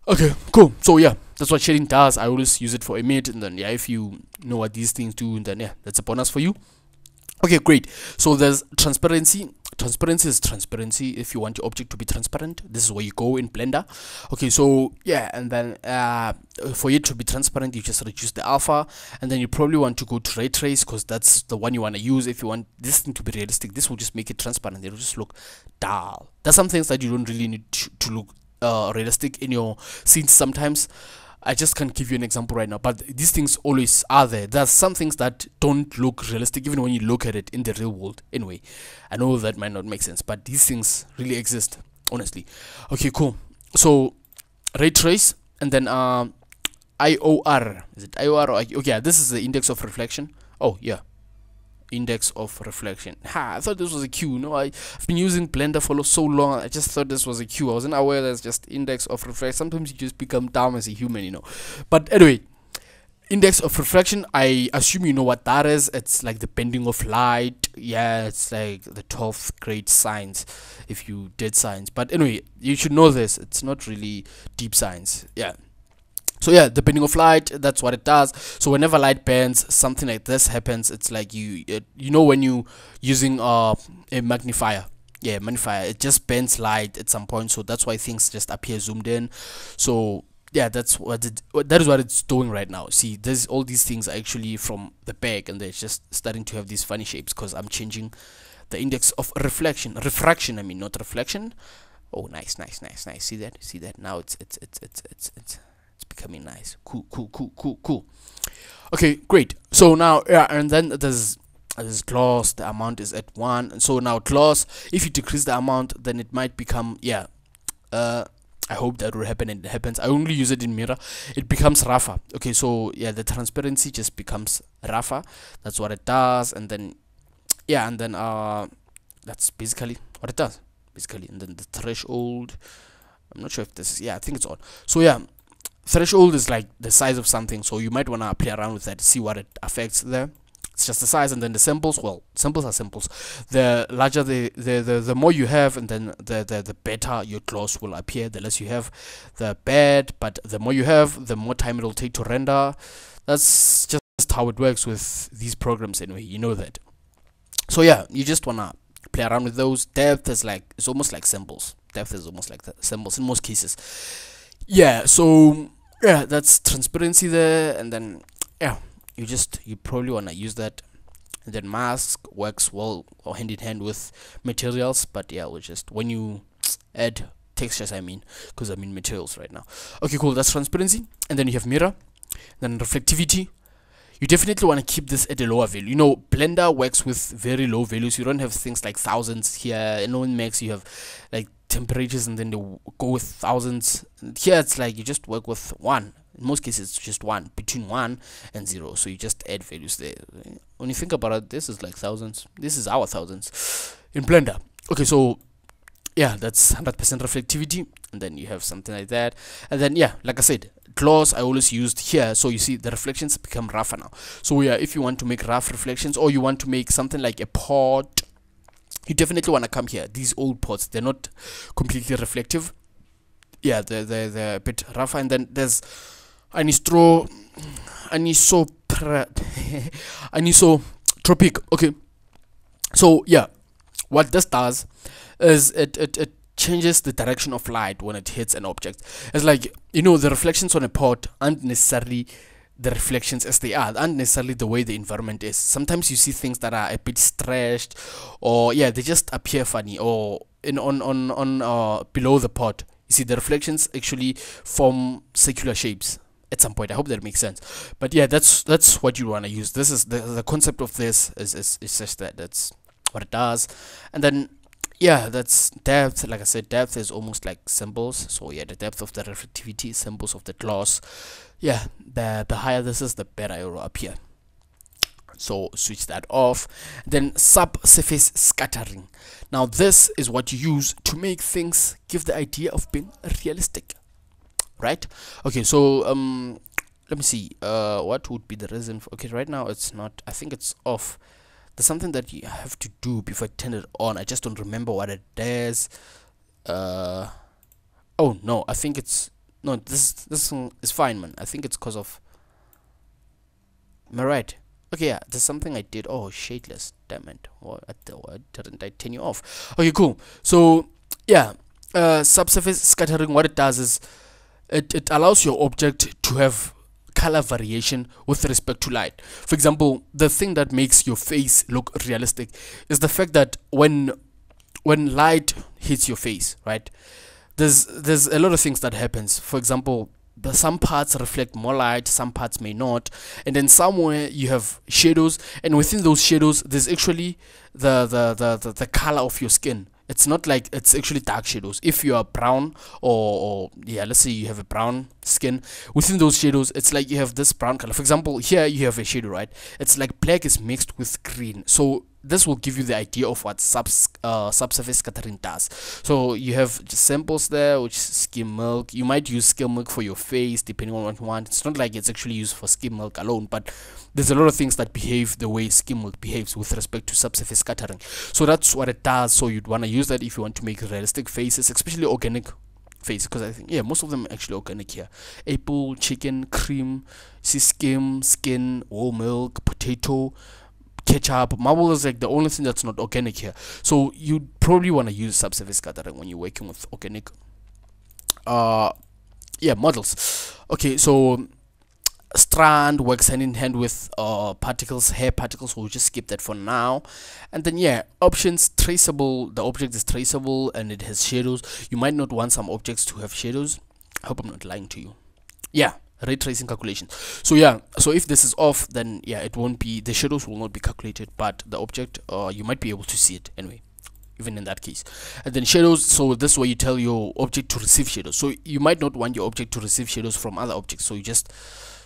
Speaker 2: Okay, cool. So yeah, that's what shading does. I always use it for emit, and then yeah, if you know what these things do, then yeah, that's a bonus for you. Okay, great. So there's transparency. Transparency is transparency. If you want your object to be transparent, this is where you go in Blender. Okay, so yeah, and then for it to be transparent, you just reduce the alpha, and then you probably want to go to ray trace because that's the one you want to use. If you want this thing to be realistic, this will just make it transparent. It'll just look dull. There's some things that you don't really need to look realistic in your scenes sometimes. I just can't give you an example right now, but these things always are there. There's some things that don't look realistic even when you look at it in the real world. Anyway, I know that might not make sense, but these things really exist, honestly. Okay, cool. So ray trace, and then IOR. Is it IOR or okay, yeah, this is the index of reflection. Oh yeah, index of reflection. I thought this was a Q. No, I've been using Blender for so long, I just thought this was a Q. I wasn't aware that's just index of reflection. Sometimes you just become dumb as a human, you know. But anyway, index of reflection, I assume you know what that is. It's like the bending of light. Yeah, it's like the 12th grade science if you did science. But anyway, you should know this. It's not really deep science. Yeah. So yeah, the bending of light, that's what it does. So whenever light bends, something like this happens. It's like you know, when you using a magnifier, yeah, magnifier, it just bends light at some point. So that's why things just appear zoomed in. So yeah, that is what it's doing right now. See, there's all these things are actually from the back, and they're just starting to have these funny shapes because I'm changing the index of refraction. I mean, not reflection. Oh, nice. See that? Now it's becoming nice. Cool. Okay, great. So now yeah, and then there's gloss. The amount is at 1, and so now gloss, if you decrease the amount, then it might become, yeah, I hope that will happen, and it happens. I only use it in mirror. It becomes rougher. Okay, so yeah, the transparency just becomes rougher. That's what it does. And then yeah, and then that's basically what it does, basically. And then the threshold, I'm not sure if this is, yeah, I think it's on. So yeah, threshold is like the size of something, so you might want to play around with that, see what it affects there. It's just the size. And then the samples, well, samples are samples. The larger the more you have, and then the better your gloss will appear. The less you have, the bad, but the more you have, the more time it'll take to render. That's just how it works with these programs anyway, you know that. So yeah, you just wanna play around with those. Depth is like, it's almost like samples. depth is almost like the symbols in most cases. Yeah, so yeah, that's transparency there. And then yeah, you probably want to use that. And then mask works well or hand in hand with materials, but yeah, we'll just when you add textures, because I mean materials right now. Okay, cool, that's transparency. And then you have mirror, then reflectivity. You definitely want to keep this at a lower value. Blender works with very low values. You don't have things like thousands here. In Max you have like temperatures and then they go with thousands. Here it's like you just work with 1. In most cases it's just 1, between 1 and 0, so you just add values there. When you think about it, this is like thousands, this is our thousands in Blender. Okay, so yeah, that's 100% reflectivity. And then you have something like that. And then yeah, like I said, gloss I always used here, so you see the reflections become rougher now. So yeah, if you want to make rough reflections, or you want to make something like a pot, you definitely want to come here. These old pots, they're not completely reflective. Yeah, they're a bit rougher. And then there's anisotropic. Okay, so yeah, what this does is it changes the direction of light when it hits an object. It's like, the reflections on a pot aren't necessarily the reflections as they aren't necessarily the way the environment is. Sometimes you see things that are a bit stretched, or yeah, they just appear funny, or on below the pot, you see the reflections actually form circular shapes at some point. I hope that makes sense. But yeah, that's what you want to use. This is the concept of this is just that's what it does. And then yeah, that's depth. Like I said, depth is almost like symbols. So yeah, the depth of the reflectivity, symbols of the gloss. Yeah, the higher this is, the better it will appear. So switch that off. Then subsurface scattering. Now this is what you use to make things give the idea of being realistic, right? Okay, so let me see, what would be the reason for, okay, right now it's not, I think it's off. There's something that you have to do before I turn it on. I just don't remember what it is. Oh no, I think it's, no, this is fine, man. I think it's because of, am I right? Okay, yeah, there's something I did. Oh, shadeless, damn it. Why didn't I turn you off? Okay, cool. So yeah, subsurface scattering, what it does is it allows your object to have color variation with respect to light. For example, the thing that makes your face look realistic is the fact that when light hits your face, right, there's a lot of things that happens. For example, some parts reflect more light, some parts may not, and then somewhere you have shadows, and within those shadows there's actually the color of your skin. It's not like it's actually dark shadows. If you are brown, or yeah, let's say you have a brown skin, within those shadows it's like you have this brown color. For example, here you have a shadow, right? It's like black is mixed with green. So this will give you the idea of what subsurface scattering does. So you have just samples there, which is skim milk. You might use skim milk for your face depending on what you want. It's not like it's actually used for skim milk alone, but there's a lot of things that behave the way skim milk behaves with respect to subsurface scattering. So that's what it does. So you'd want to use that if you want to make realistic faces, especially organic faces, because I think, yeah, most of them are actually organic here. Apple, chicken, cream, see skim, skin, whole milk, potato, ketchup. Marble is like the only thing that's not organic here. So you probably want to use subsurface scattering when you're working with organic models. Okay, so strand works hand in hand with particles, hair particles. We'll just skip that for now. And then yeah, options, traceable. The object is traceable and it has shadows. You might not want some objects to have shadows. I hope I'm not lying to you. Yeah, ray tracing calculation. So yeah, so if this is off, then yeah, it won't be, the shadows will not be calculated, but the object you might be able to see it anyway, even in that case. And then shadows, so this is where you tell your object to receive shadows. So you might not want your object to receive shadows from other objects, so you just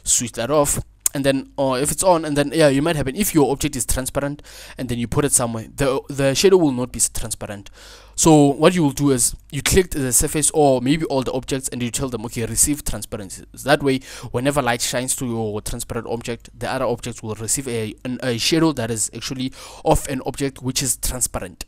Speaker 2: switch that off. And then if it's on, and then yeah, you might happen if your object is transparent and then you put it somewhere, the shadow will not be transparent. So what you will do is you click the surface or maybe all the objects and you tell them, okay, receive transparency. That way whenever light shines to your transparent object, the other objects will receive a shadow that is actually of an object which is transparent.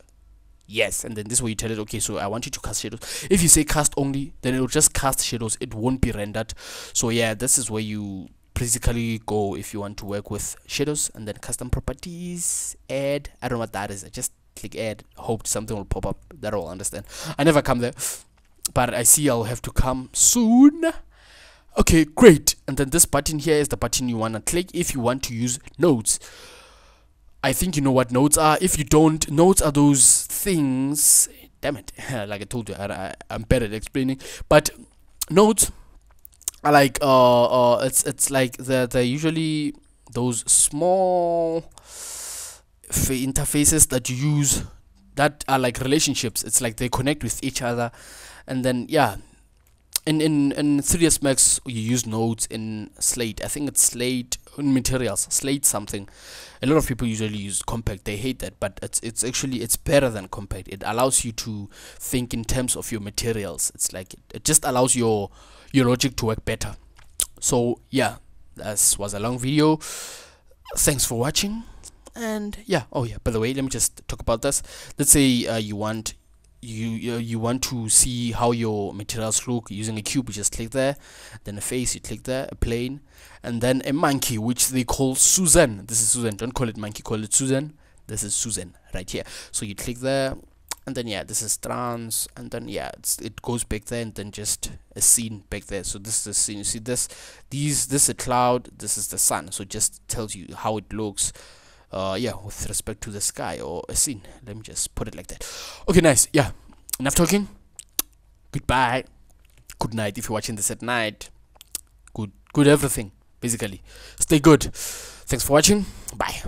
Speaker 2: Yes, and then this way you tell it, okay, so I want you to cast shadows. If you say cast only, then it will just cast shadows, it won't be rendered. So yeah, this is where you basically go if you want to work with shadows. And then custom properties, add, I don't know what that is, I just click add, hope something will pop up that I'll understand. I never come there, but I see I'll have to come soon. Okay, great. And then this button here is the button you want to click if you want to use nodes. I think you know what nodes are. If you don't, nodes are those things, damn it, like I told you, I'm better at explaining, but nodes are like it's like they're usually those small interfaces that you use that are like relationships. It's like they connect with each other, and then yeah, in 3ds Max you use nodes. In Slate, I think it's Slate, in materials, Slate something. A lot of people usually use compact, they hate that, but it's actually it's better than compact. It allows you to think in terms of your materials. It's like it just allows your logic to work better. So yeah, this was a long video. Thanks for watching. And yeah, oh yeah, by the way, let me just talk about this. Let's say you want to see how your materials look using a cube. You just click there, then a face, you click there, a plane, and then a monkey, which they call Susan. This is Susan, don't call it monkey, call it Susan. This is Susan right here. So you click there, and then yeah, this is trans, and then yeah, it goes back there, and then just a scene back there. So this is the scene. You see this is a cloud, this is the sun, so it just tells you how it looks yeah, with respect to the sky or a scene. Let me just put it like that. Okay, nice. Yeah, enough talking. Goodbye, good night if you're watching this at night. Good everything, basically. Stay good. Thanks for watching. Bye.